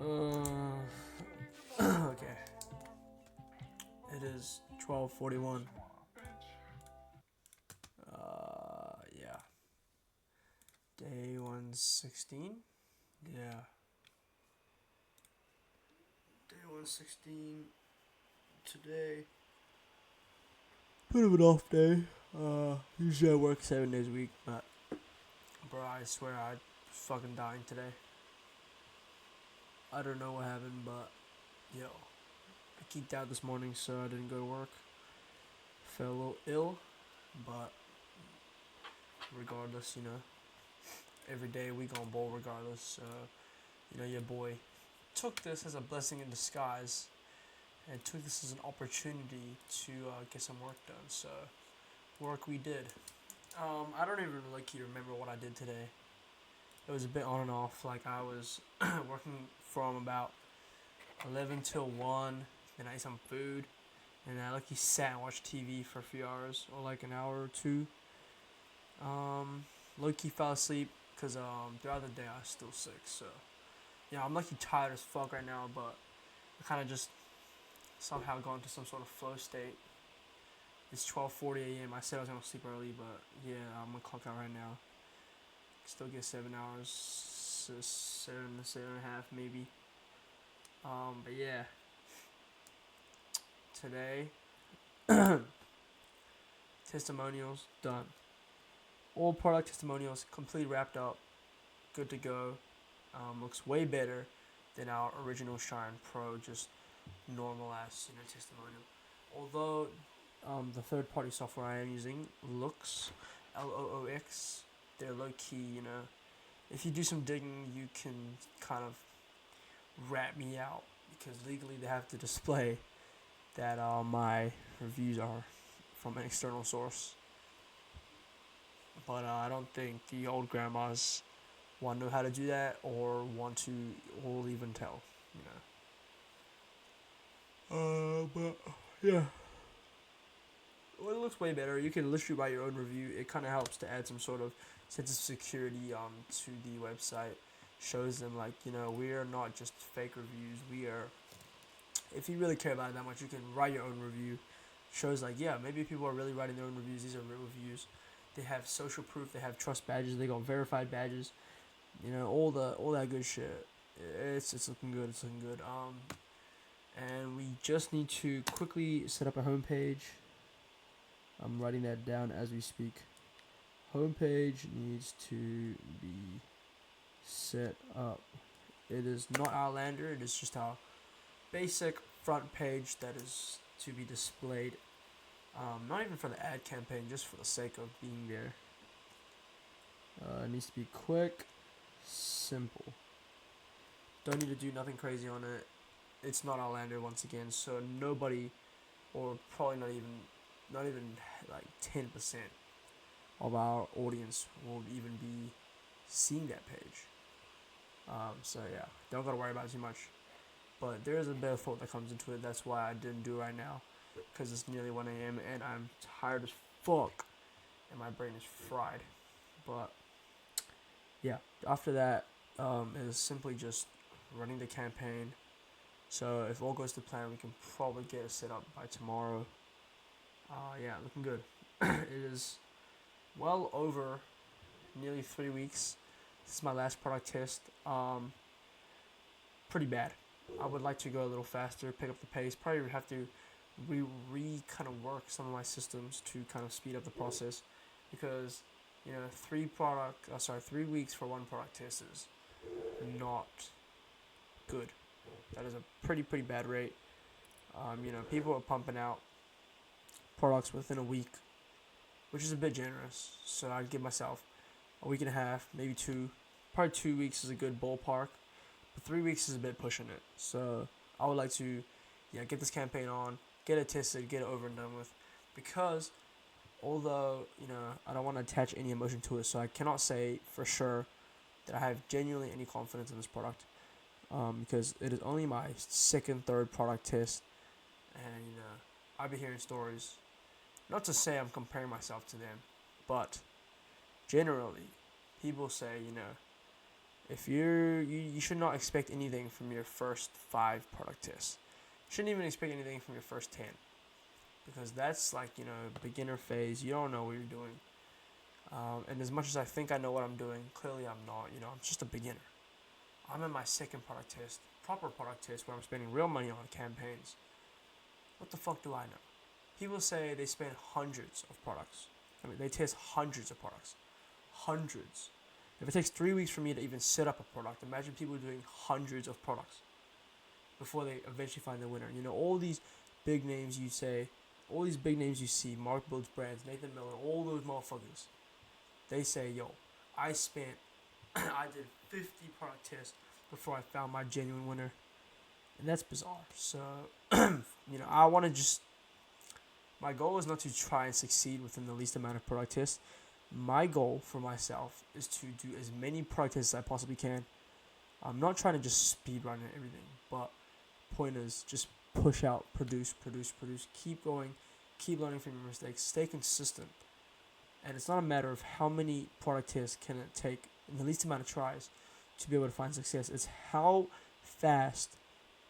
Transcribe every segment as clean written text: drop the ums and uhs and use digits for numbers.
Okay. It is 12:41. Yeah. Day 116. Yeah. Day 116 today. Bit of an off day. Usually I work 7 days a week, but bro, I swear I'm fucking dying today. I don't know what happened, but yo, I geeked out this morning, so I didn't go to work. Felt a little ill, but regardless, every day we gon' bowl regardless. Your boy took this as a blessing in disguise and took this as an opportunity to get some work done. So, work we did. I don't even remember what I did today. It was a bit on and off. Like I was working from about 11 till 1. Then I ate some food. And I sat and watched TV for a few hours or like an hour or two. Low key fell asleep because throughout the day I was still sick. So yeah, I'm tired as fuck right now, but I kind of just somehow got into some sort of flow state. It's 12:40 a.m. I said I was gonna sleep early, but yeah, I'm gonna clock out right now. Still get 7 hours, 7.5 maybe. But yeah, today testimonials done. All product testimonials completely wrapped up, good to go. Looks way better than our original Shine Pro, just normal ass testimonial. Although the third party software I am using looks LOOX, they're low key. If you do some digging, you can kind of rat me out because legally they have to display that my reviews are from an external source. But I don't think the old grandmas want to know how to do that or want to or even tell, but yeah. Well, it looks way better. You can literally write your own review. It kind of helps to add some sort of sense of security to the website. Shows them we are not just fake reviews. We are. If you really care about it that much, you can write your own review. Shows maybe people are really writing their own reviews. These are real reviews. They have social proof. They have trust badges. They got verified badges. All that good shit. It's looking good. It's looking good. And we just need to quickly set up a homepage. I'm writing that down as we speak. Homepage needs to be set up. It is not Outlander. It is just our basic front page that is to be displayed. Not even for the ad campaign, just for the sake of being there. It needs to be quick, simple. Don't need to do nothing crazy on it. It's not Outlander once again, so nobody, or probably not even like 10% of our audience will even be seeing that page. So yeah, don't gotta worry about it too much. But there is a bit of thought that comes into it. That's why I didn't do it right now, because it's nearly 1 a.m. and I'm tired as fuck, and my brain is fried. But yeah, after that, it is simply just running the campaign. So if all goes to plan, we can probably get it set up by tomorrow. Yeah, looking good. It is well over nearly 3 weeks. This is my last product test. Pretty bad. I would like to go a little faster, pick up the pace. Probably have to kind of work some of my systems to kind of speed up the process, because 3 weeks for one product test is not good. That is a pretty bad rate. People are pumping out products within a week, which is a bit generous. So I'd give myself a week and a half, maybe two. Probably 2 weeks is a good ballpark, but 3 weeks is a bit pushing it. So I would like to, get this campaign on, get it tested, get it over and done with, because although I don't want to attach any emotion to it, so I cannot say for sure that I have genuinely any confidence in this product, because it is only my second, third product test, and I've been hearing stories. Not to say I'm comparing myself to them, but generally, people say If you should not expect anything from your first 5 product tests. You shouldn't even expect anything from your first 10, because that's like, beginner phase. You don't know what you're doing. And as much as I think I know what I'm doing, clearly I'm not. I'm just a beginner. I'm in my second product test, proper product test, where I'm spending real money on campaigns. What the fuck do I know? People say they spend hundreds of products. They test hundreds of products. Hundreds. If it takes 3 weeks for me to even set up a product, imagine people doing hundreds of products before they eventually find their winner. All these big names you see, Mark Builds Brands, Nathan Miller, all those motherfuckers, they say, yo, I did 50 product tests before I found my genuine winner. And that's bizarre. So, I want to my goal is not to try and succeed within the least amount of product tests. My goal for myself is to do as many product tests as I possibly can. I'm not trying to just speed run everything, but point is just push out, produce, keep going, keep learning from your mistakes, stay consistent. And it's not a matter of how many product tests can it take in the least amount of tries to be able to find success. It's how fast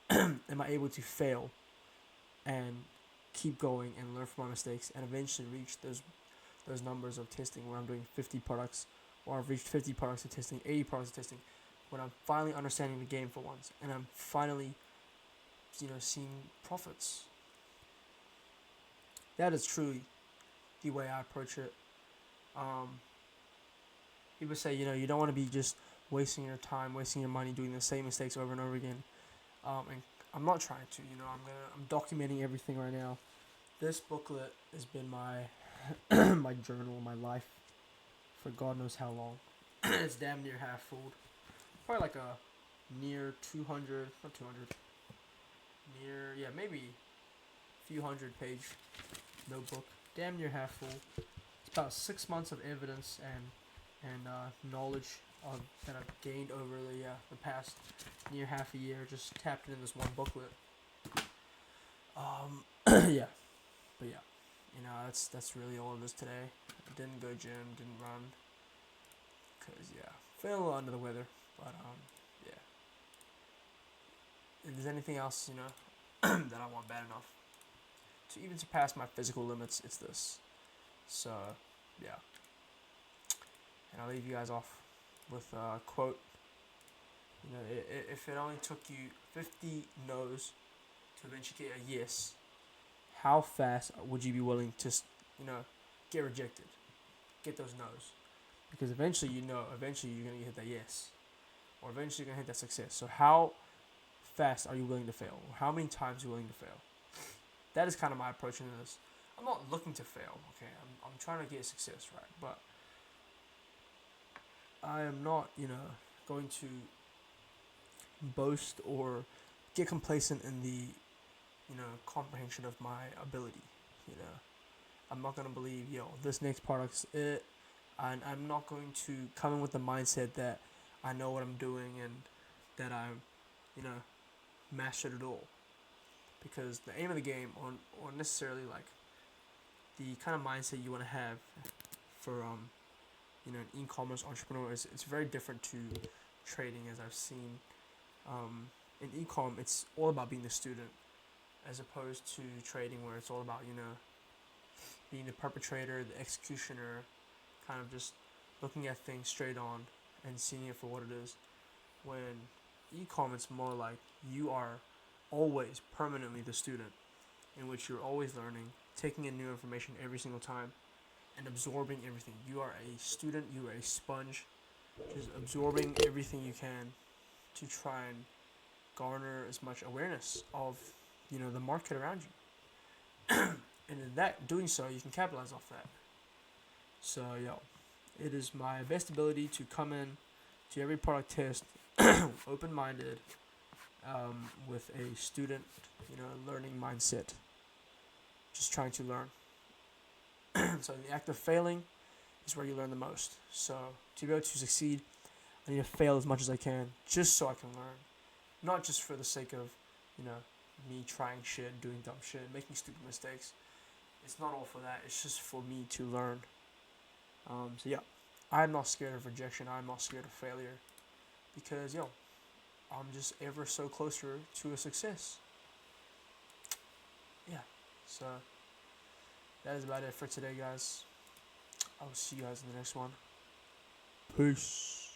am I able to fail and keep going and learn from my mistakes and eventually reach those numbers of testing where I'm doing 50 products, or I've reached 50 products of testing, 80 products of testing, when I'm finally understanding the game for once and I'm finally seeing profits. That is truly the way I approach it. People say, you don't want to be just wasting your time, wasting your money, doing the same mistakes over and over again. And I'm not trying to, I'm documenting everything right now. This booklet has been my my journal, my life, for God knows how long. It's damn near half full. Probably like a near 200, not 200, maybe a few hundred page notebook. Damn near half full. It's about 6 months of evidence and knowledge that I've gained over the past near half a year, just tapped into this one booklet. Yeah, but yeah, that's really all it is today. I didn't go gym, didn't run, cause feeling a little under the weather, but yeah. If there's anything else that I want bad enough to even surpass my physical limits, it's this. So yeah, and I'll leave you guys off with a quote. If it only took you 50 no's to eventually get a yes, how fast would you be willing to, get rejected, get those no's? Because eventually you're gonna hit that yes, or eventually you're gonna hit that success. So how fast are you willing to fail? Or how many times are you willing to fail? That is kind of my approach into this. I'm not looking to fail, okay? I'm trying to get success, right? But I am not, going to boast or get complacent in the, comprehension of my ability. I'm not gonna believe, this next product's it, and I'm not going to come in with the mindset that I know what I'm doing and that I'm, mastered it all. Because the aim of the game, or necessarily like the kind of mindset you want to have for an e-commerce entrepreneur is it's very different to trading, as I've seen. In e-com, it's all about being the student, as opposed to trading, where it's all about being the perpetrator, the executioner, kind of just looking at things straight on and seeing it for what it is. When e-com, it's more like you are always permanently the student, in which you're always learning, taking in new information every single time, and absorbing everything. You are a student, you are a sponge, just absorbing everything you can to try and garner as much awareness of, the market around you. And in that, doing so, you can capitalize off that. So, it is my best ability to come in to every product test open-minded, with a student, learning mindset, just trying to learn. So the act of failing is where you learn the most. So to be able to succeed, I need to fail as much as I can, just so I can learn. Not just for the sake of, me trying shit, doing dumb shit, making stupid mistakes. It's not all for that. It's just for me to learn. So yeah, I'm not scared of rejection. I'm not scared of failure, because yo, I'm just ever so closer to a success. Yeah, so that is about it for today, guys. I will see you guys in the next one. Peace.